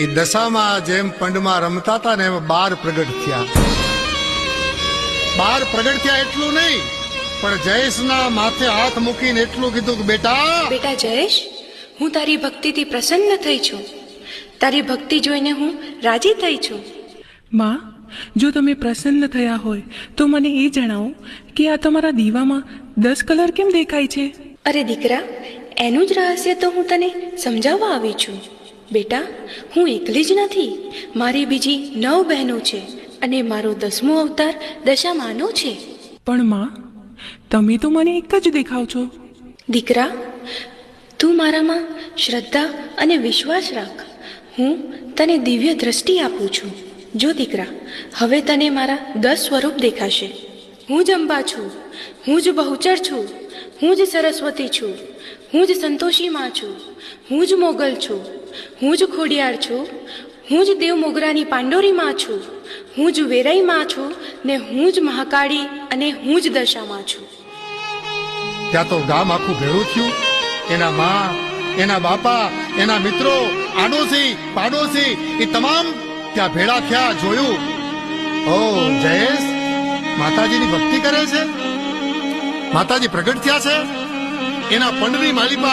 એ દશામાં જેમ પંડમાં રમતા હતા ને એમ 12 પ્રગટ થયા. 12 પ્રગટ થયા એટલું નહીં, પણ જયેશના માથે હાથ મૂકીને એટલું કીધું કે બેટા જયેશ, હું તારી ભક્તિથી પ્રસન્ન થઈ છું. તારી ભક્તિ જોઈને હું રાજી થઈ છું. માં, જો તમે પ્રસન્ન થયા હોય તો મને એ જણાવો કે આ તમારા દીવામાં 10 કલર કેમ દેખાય છે? અરે દીકરા, એનું જ રહસ્ય તો હું તને સમજાવવા આવી છું. બેટા, હું એકલી જ નથી, મારી બીજી 9 બહેનો છે અને મારો 10મો અવતાર દશામાનો છે. પણ માં, તમે તો મને એક જ દેખાવ છો. દીકરા, તું મારામાં શ્રદ્ધા અને વિશ્વાસ રાખ. હું તને દિવ્ય દ્રષ્ટિ આપું છું. જો દીકરા, હવે તને મારા 10 સ્વરૂપ દેખાશે. હું જ અંબા છું, હું જ બહુચર છું, હું જ સરસ્વતી છું, હું જ સંતોષી માં છું, હું જ મોગલ છું, હું જ ખોડિયાર છું, હું જ દેવ મોગરાની પાંડોરી માં છું, હું જ વેરાઈ માં છું ને હું જ મહાકાળી અને હું જ દશામાં છું. ત્યાં તો ગામ આખું ભેળું થયું. એના માં, એના બાપા, એના મિત્રો, આડોશી પાડોશી એ તમામ ત્યાં ભેળા થયા. જોયું, ઓ જયેશ માતાજીની ભક્તિ કરે છે, માતાજી પ્રગટ થયા છે. એના પંડની માલિપા